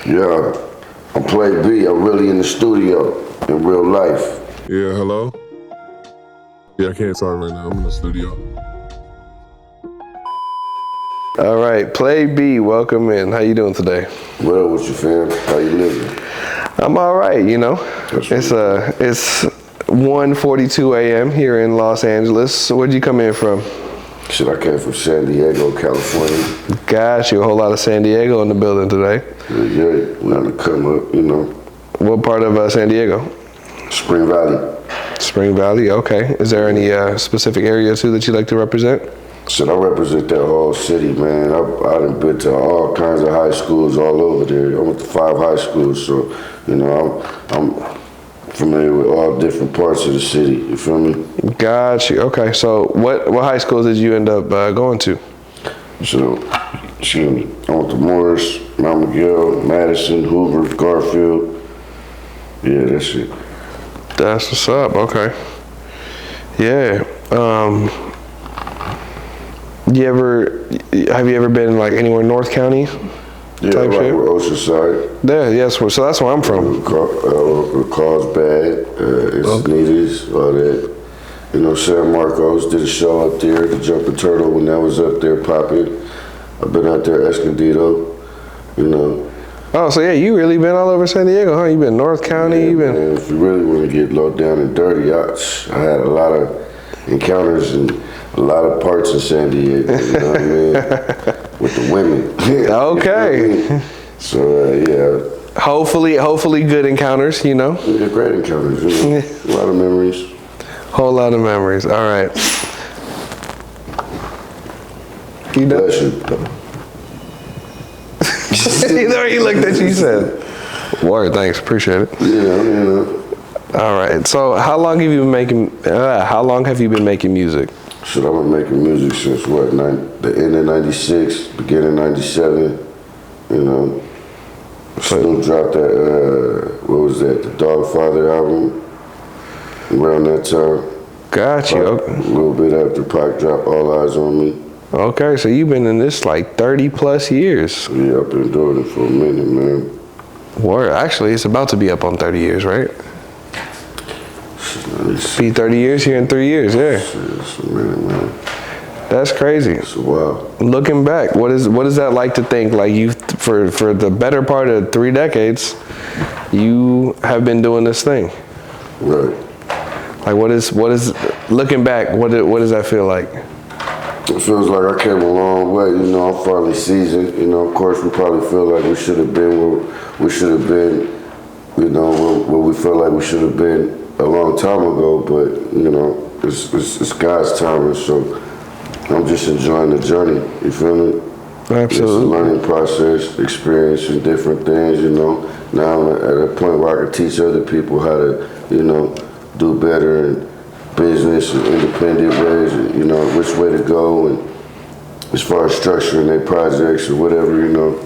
Yeah, I'm Play B. I'm really in the studio in real life. Yeah, hello? Yeah, I can't talk right now. I'm in the studio. All right, Play B, welcome in. How you doing today? What up with you, fam? How you living? I'm all right, you know. That's It's 1:42 a.m. here in Los Angeles. Where'd you come in from? Shit, I came from San Diego, California. Got you. A whole lot of San Diego in the building today. Yeah, we on the come up, you know. What part of San Diego? Spring Valley. Spring Valley, okay. Is there any specific area too that you like to represent? Shit, I represent that whole city, man. I've been to all kinds of high schools all over there. I went to 5 high schools, so, you know, I'm familiar with all different parts of the city, you feel me? Got you, okay. So what high schools did you end up going to? So, excuse me, I went to Morris, Mount McGill, Madison, Hoover, Garfield. Yeah, that's it. That's what's up, okay. Yeah, have you ever been like anywhere in North County? Yeah, type like shit? with Oceanside. There, yes, so that's where I'm from. Carlsbad, Encinitas, all that. You know, San Marcos did a show up there, the Jumping Turtle, when that was up there popping. I've been out there, Escondido, you know. Oh, so yeah, you really been all over San Diego, huh? You been North County, Yeah, you been... man, if you really want to get low down and dirty, I had a lot of encounters and a lot of parts in San Diego, you know what I mean? With the women. Okay. You know what I mean? So, yeah. Hopefully good encounters, you know? Yeah, great encounters, you know? A lot of memories. Whole lot of memories, all right. You know? Bless you. You know, he looked at you, said, word, thanks, appreciate it. Yeah. All right, so how long have you been making music? Shit, I've been making music since what, the end of 96, beginning of 97, you know. Still dropped that, what was that, the Dogfather album, around that time. Got you. A little bit after Pac dropped All Eyes on Me. Okay, so you've been in this like 30 plus years. Yeah, I've been doing it for a minute, man. Word, actually, it's about to be up on 30 years, right? Be 30 years here in 3 years, yeah. It's a minute, man. That's crazy. It's a while. Looking back, what is that like to think like you for the better part of 3 decades, you have been doing this thing? Right. Like what is looking back? What does that feel like? It feels like I came a long way. You know, I'm finally seasoned. You know, of course, we probably feel like we should have been where we should have been. You know, where we feel like we should have been a long time ago. But you know, it's God's timing. So I'm just enjoying the journey. You feel me? Absolutely. It's a learning process, experiencing different things. You know, now I'm at a point where I can teach other people how to, you know, do better in business and independent ways, and, you know, which way to go, and as far as structuring their projects or whatever, you know,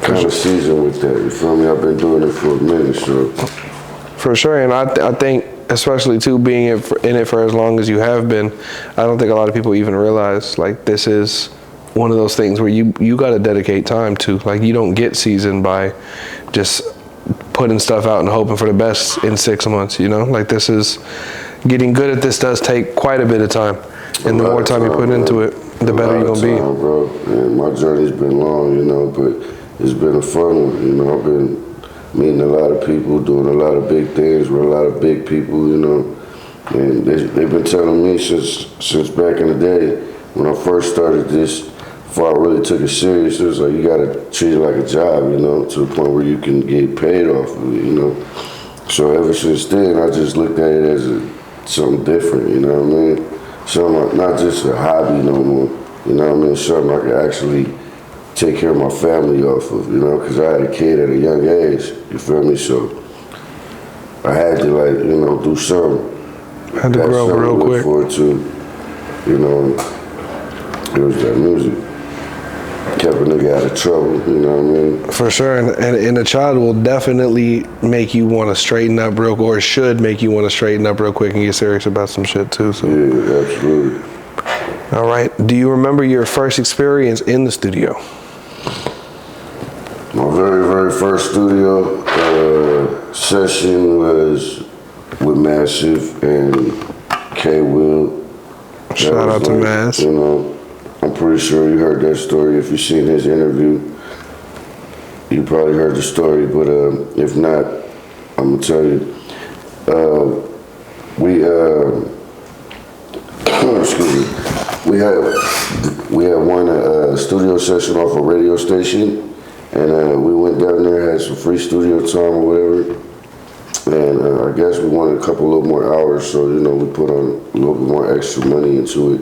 kind of seasoned with that. You feel me? I've been doing it for a minute, so. For sure, and I think, especially too, being in it for as long as you have been, I don't think a lot of people even realize, like, this is one of those things where you got to dedicate time to. Like, you don't get seasoned by just putting stuff out and hoping for the best in 6 months, you know? Like, this is, getting good at this does take quite a bit of time. And the more time you put into it, the better you're going to be. Bro. And my journey's been long, you know, but it's been a fun one, you know. I've been meeting a lot of people, doing a lot of big things with a lot of big people, you know. And they've been telling me since back in the day, when I first started this, before I really took it serious, it was like, you gotta treat it like a job, you know, to the point where you can get paid off of it, you know. So ever since then, I just looked at it as something different, you know what I mean? Something not just a hobby no more, you know what I mean? Something I could actually take care of my family off of, you know, because I had a kid at a young age, you feel me? So I had to, like, you know, do something. Had to grow up real quick. Forward to, you know, it was that music. Kept a nigga out of trouble, you know what I mean? For sure, and a child will definitely make you want to straighten up real quick, or should make you want to straighten up real quick and get serious about some shit too. So. Yeah, absolutely. All right, do you remember your first experience in the studio? My very first studio session was with MassV and K-Will. Shout out to Mass. You know, I'm pretty sure you heard that story. If you've seen his interview, you probably heard the story. But if not, I'm gonna tell you. Excuse me. We had one studio session off a radio station, and we went down there, had some free studio time or whatever. And I guess we wanted a little more hours, so you know we put on a little bit more extra money into it.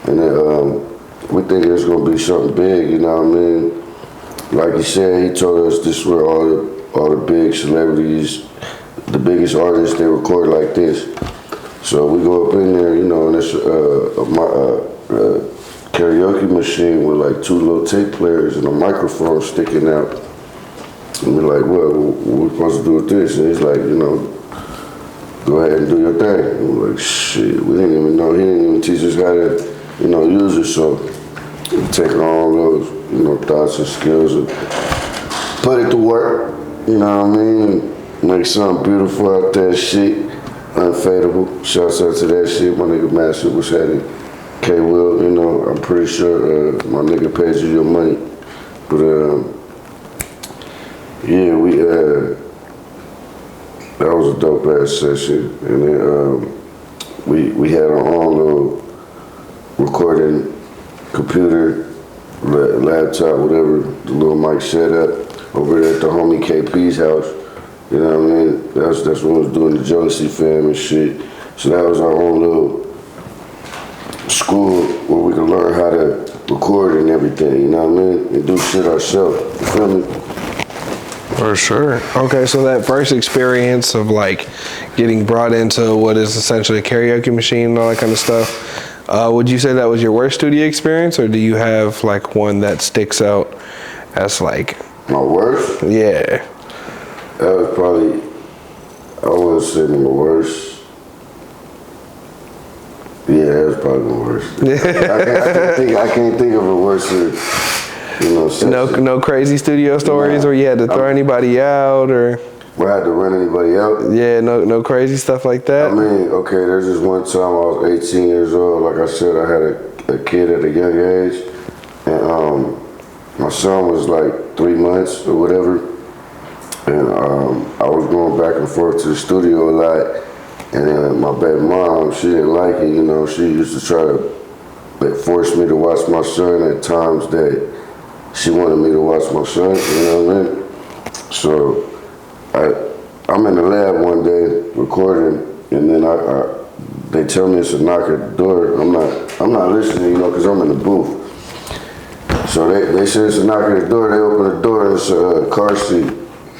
And then we think it's gonna be something big, you know what I mean? Like he said, he told us this is where all the big celebrities, the biggest artists, they record like this. So we go up in there, you know, and it's a karaoke machine with like 2 little tape players and a microphone sticking out. And we're like, well, what we supposed to do with this? And he's like, you know, go ahead and do your thing. And we're like, shit, we didn't even know. He didn't even teach us how to, you know, use it. So we take all those, you know, thoughts and skills and put it to work, you know what I mean? Make something beautiful out that shit. Unfadable. Shouts out to that shit. My nigga MassV was had it. K-Will, you know, I'm pretty sure my nigga pays you your money. But yeah, that was a dope ass session. And then we had our own little recording computer, laptop, whatever, the little mic set up over there at the homie KP's house. You know what I mean? That's when we was doing the Jealousy Fam and shit. So that was our own little school where we could learn how to record and everything, you know what I mean? And do shit ourselves, you feel me? For sure. Okay, so that first experience of like getting brought into what is essentially a karaoke machine and all that kind of stuff, would you say that was your worst studio experience, or do you have like one that sticks out as like... My worst? Yeah. That was probably, I wouldn't say my worst. Yeah, that was probably my worst. I can't think of a worse, you know. No crazy studio stories where you had to throw anybody out or. Where I had to run anybody out? Yeah, no crazy stuff like that. I mean, okay, there's this one time I was 18 years old. Like I said, I had a kid at a young age, and my son was like 3 months or whatever. And I was going back and forth to the studio a lot, and my baby mom, she didn't like it, you know. She used to try to force me to watch my son at times that she wanted me to watch my son, you know what I mean? So I'm in the lab one day recording, and then they tell me it's a knock at the door. I'm not listening, you know, because I'm in the booth. So they said it's a knock at the door. They open the door, and it's a car seat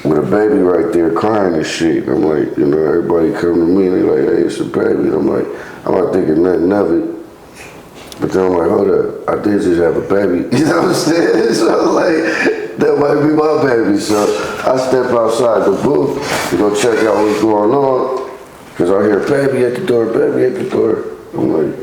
with a baby right there crying and shit. I'm like, you know, everybody come to me and they like, hey, it's a baby. And I'm like, I'm not thinking nothing of it. But then I'm like, hold up, I did just have a baby. You know what I'm saying? So like, that might be my baby. So I step outside the booth to go check out what's going on. Cause I hear baby at the door, baby at the door. I'm like,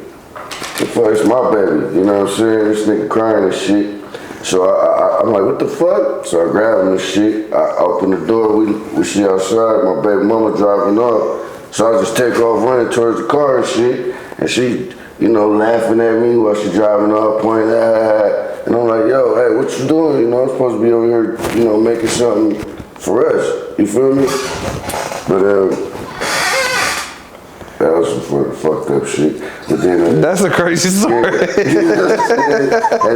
the fuck, it's my baby. You know what I'm saying? This nigga crying and shit. So I'm like, what the fuck? So I grab him and shit. I open the door, we see outside, my baby mama driving off. So I just take off running towards the car and shit. And she, you know, laughing at me while she driving off, pointing at. And I'm like, yo, hey, what you doing? You know, I'm supposed to be over here, you know, making something for us. You feel me? But that was some fucked up shit. But then, that's a crazy story. Had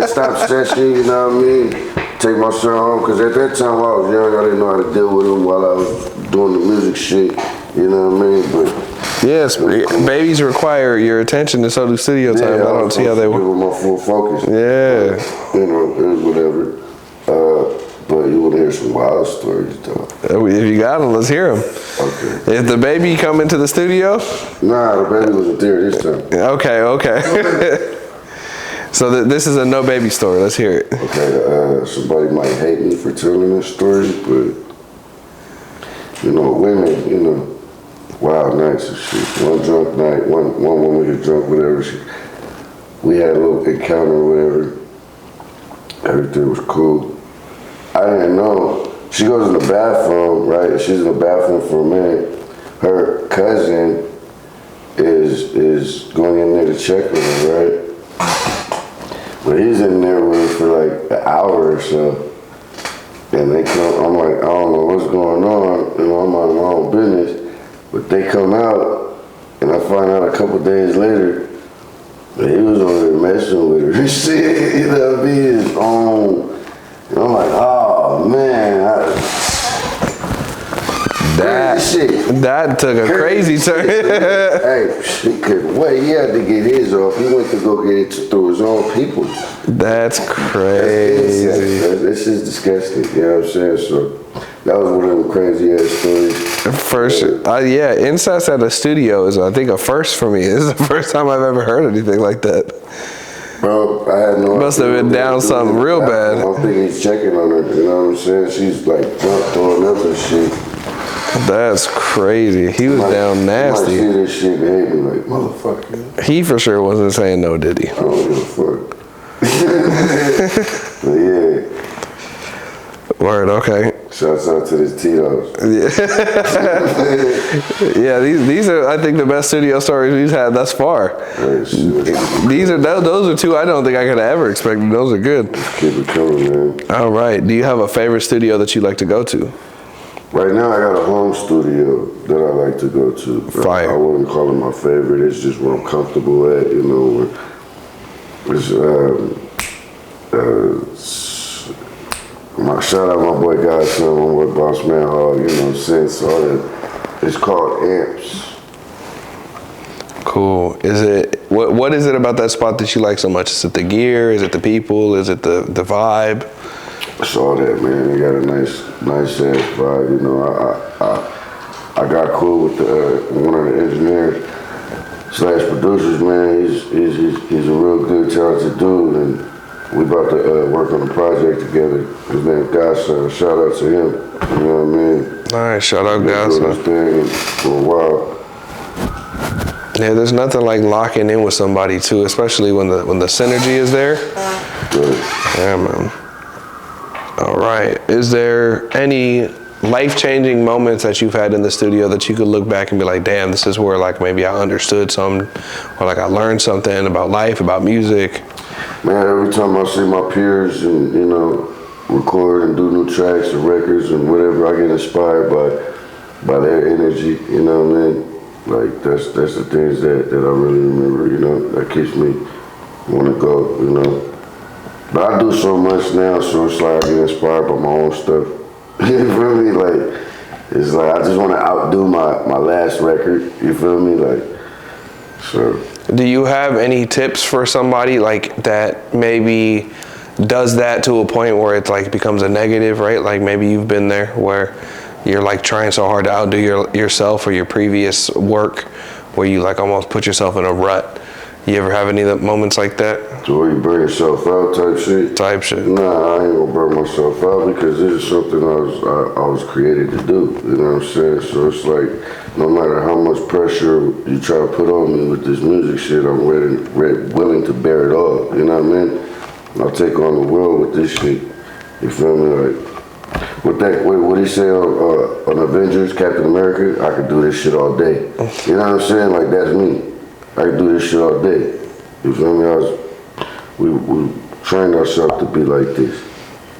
to stop session, you know what I mean? Take my son home, because at that time I was young, I didn't know how to deal with him while I was doing the music shit, you know what I mean? But yes, babies require your attention, and so do studio time. I don't see how they work. Give them my full focus. Yeah. But, you know, it was whatever. But you want to hear some wild stories, though. If you got them, let's hear them. Okay. If the baby come into the studio? Nah, the baby wasn't there this time. Okay. So this is a no baby story. Let's hear it. Okay, somebody might hate me for telling this story, but, you know, women, you know, wild nights and shit. One drunk night, one woman get drunk, whatever. We had a little encounter or whatever. Everything was cool. I didn't know. She goes in the bathroom, right? She's in the bathroom for a minute. Her cousin is going in there to check on her, right? But he's in there with her for like an hour or so. And they come, I'm like, I don't know what's going on. You know, I'm on my own business. But they come out, and I find out a couple days later that he was over there messing with her and shit. You know what I mean? His own. And I'm like, oh man. That took a crazy turn. Hey, he couldn't wait. He had to get his off. He went to go get it through his own people. That's crazy. This is disgusting. You know what I'm saying? So that was one of them crazy ass stories. First, yeah, incest at a studio is, I think, a first for me. This is the first time I've ever heard anything like that. Bro, I had no. Must have been down something real bad. I think he's checking on her. You know what I'm saying? She's like drunk, throwing up and shit. That's crazy. He was down nasty. You might see this shit and hate me like, motherfucker. He for sure wasn't saying no, did he? I don't give a fuck. But yeah. Word, okay. Shouts out to this Tito's. Yeah, these are, I think, the best studio stories we've had thus far. These are, those are two I don't think I could have ever expected. Those are good. Keep it coming, man. All right. Do you have a favorite studio that you like to go to? Right now, I got a home studio that I like to go to. Fire. I wouldn't call it my favorite. It's just what I'm comfortable at, you know. My shout out my boy Godson, my boy Boss Man Hall, you know, since all that. It's called Amps. Cool. Is it, what is it about that spot that you like so much? Is it the gear? Is it the people? Is it the vibe? It's all that, man. They got a nice ass vibe. You know, I got cool with one of the engineers / producers, man. He's a real good, talented dude, and we about to work on a project together. His name's Godson. Shout out to him. You know what I mean? All right, shout out Godson. For a while. Yeah, there's nothing like locking in with somebody too, especially when the synergy is there. Good. Yeah, man. All right. Is there any life-changing moments that you've had in the studio that you could look back and be like, damn, this is where like maybe I understood something, or like I learned something about life, about music? Man, every time I see my peers and, you know, record and do new tracks and records and whatever, I get inspired by their energy, you know what I mean? Like, that's the things that I really remember, you know, that keeps me want to go, you know. But I do so much now, so it's like I get inspired by my own stuff. You feel me? Like, it's like I just want to outdo my last record, you feel me? Like, so. Do you have any tips for somebody like that maybe does that to a point where it's like becomes a negative, right? Like maybe you've been there where you're like trying so hard to outdo yourself or your previous work where you like almost put yourself in a rut. You ever have any moments like that? So where you burn yourself out type shit? Type shit. Nah, I ain't gonna burn myself out because this is something I was created to do. You know what I'm saying? So it's like no matter how much pressure you try to put on me with this music shit, I'm willing to bear it all. You know what I mean? I'll take on the world with this shit. You feel me? Like what he say on Avengers, Captain America? I could do this shit all day. You know what I'm saying? Like that's me. I can do this shit all day. You feel me? We trained ourselves to be like this.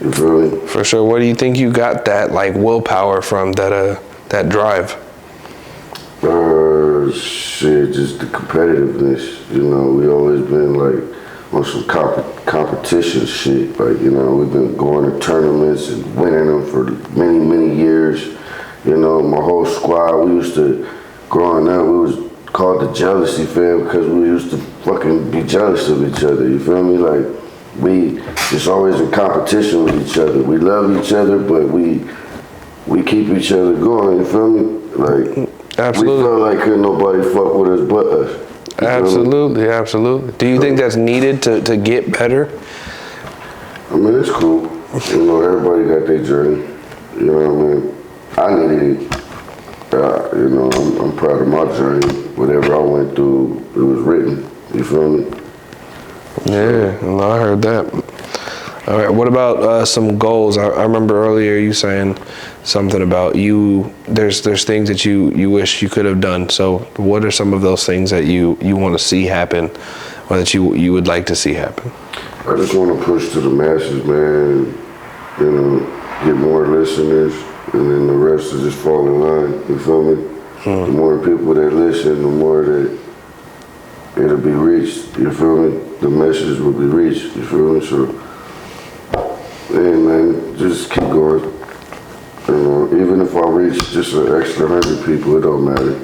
You feel me? For sure. Where do you think you got that like willpower from, that drive? Shit, just the competitiveness. You know, we always been like on some competition shit. Like, you know, we've been going to tournaments and winning them for many, many years. You know, my whole squad, we used to, growing up, we was called the jealousy fam because we used to fucking be jealous of each other, you feel me? Like, we just always in competition with each other. We love each other, but we keep each other going, you feel me? Like, absolutely. We felt like couldn't nobody fuck with us but us. Absolutely, absolutely. Do you think that's needed to get better? I mean, it's cool. You know, everybody got their journey. You know what I mean? I needed it. You know, I'm proud of my journey. Whatever I went through, it was written. You feel me? Yeah, well, I heard that. All right. What about some goals? I remember earlier you saying something about there's things that you wish you could have done. So what are some of those things that you want to see happen, or that you would like to see happen? I just want to push to the masses, man. You know, get more listeners, and then the rest will just fall in line. You feel me? The more people that listen, the more that it'll be reached. You feel me? The message will be reached. You feel me? So, hey, man, just keep going. You know, even if I reach just an extra 100 people, it don't matter.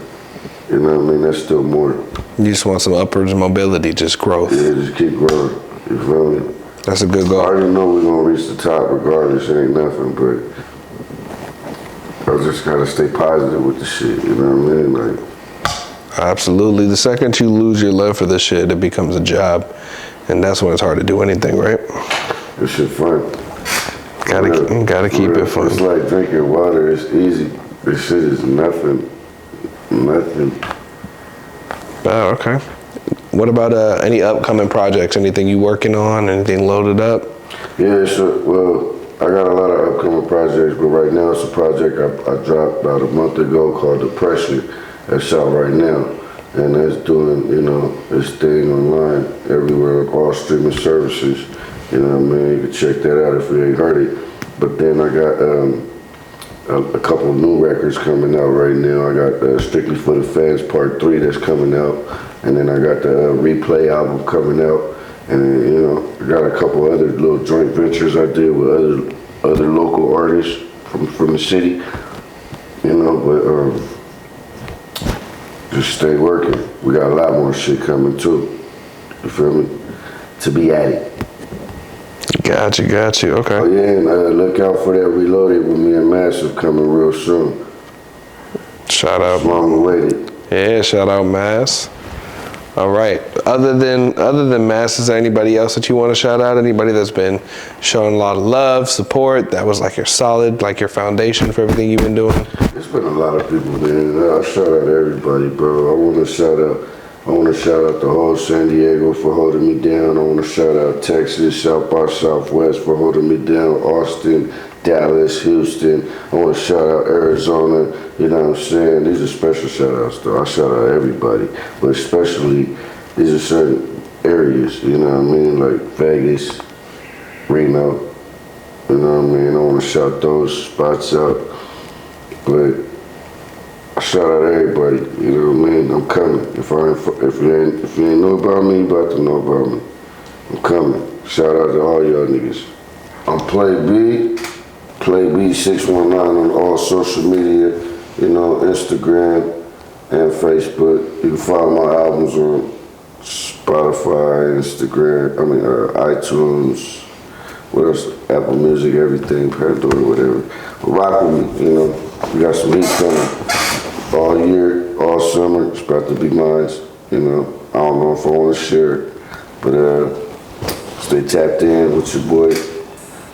You know what I mean? That's still more. You just want some upwards mobility, just growth. Yeah, just keep growing. You feel me? That's a good goal. I already know we're gonna reach the top regardless. It ain't nothing, but I just gotta stay positive with the shit. You know what I mean? Like, absolutely. The second you lose your love for this shit, it becomes a job, and that's when it's hard to do anything, right? this shit fun. Gotta keep it fun. It's like drinking water. It's easy. This shit is nothing. Oh, okay. What about any upcoming projects? Anything you working on? Anything loaded up? Yeah, sure. Well, I got a lot of upcoming projects, but right now it's a project I dropped about a month ago called Depression. That's out right now, and that's doing, you know, this thing online everywhere, all streaming services. You know what I mean? You can check that out if you ain't heard it. But then I got a couple of new records coming out right now. I got Strictly for the Fans Part 3 that's coming out, and then I got the Replay album coming out, and you know, I got a couple other little joint ventures I did with other local artists from the city, you know, but just stay working. We got a lot more shit coming too, you feel me? To be added. Got you. Okay. Oh yeah, and look out for that Reloaded with me and MassV coming real soon. Shout out. Long awaited. Yeah, shout out Mass. All right. Other than Mass, is there anybody else that you want to shout out? Anybody that's been showing a lot of love, support, that was like your solid, like your foundation for everything you've been doing? There's been a lot of people, man. I shout out everybody, bro. I want to shout out the whole San Diego for holding me down. I want to shout out Texas, South by Southwest for holding me down. Austin, Dallas, Houston. I want to shout out Arizona. You know what I'm saying? These are special shout outs, though. I shout out everybody, but especially these are certain areas. You know what I mean? Like Vegas, Reno. You know what I mean? I want to shout those spots out, but I shout out everybody, you know what I mean? I'm coming. If you ain't know about me, you about to know about me. I'm coming. Shout out to all y'all niggas. I'm Play B 619 on all social media, you know, Instagram and Facebook. You can find my albums on Spotify, Instagram, iTunes, what else? Apple Music, everything, Pandora, whatever. But rock with me, you know. We got some heat coming. All year, all summer, it's about to be mine, you know. I don't know if I want to share it, but stay tapped in with your boy.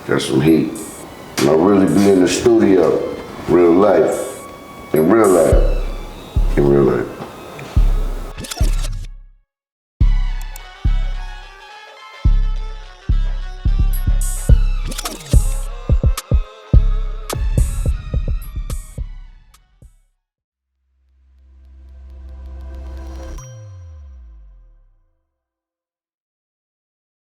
Got some heat. And I really be in the studio, in real life.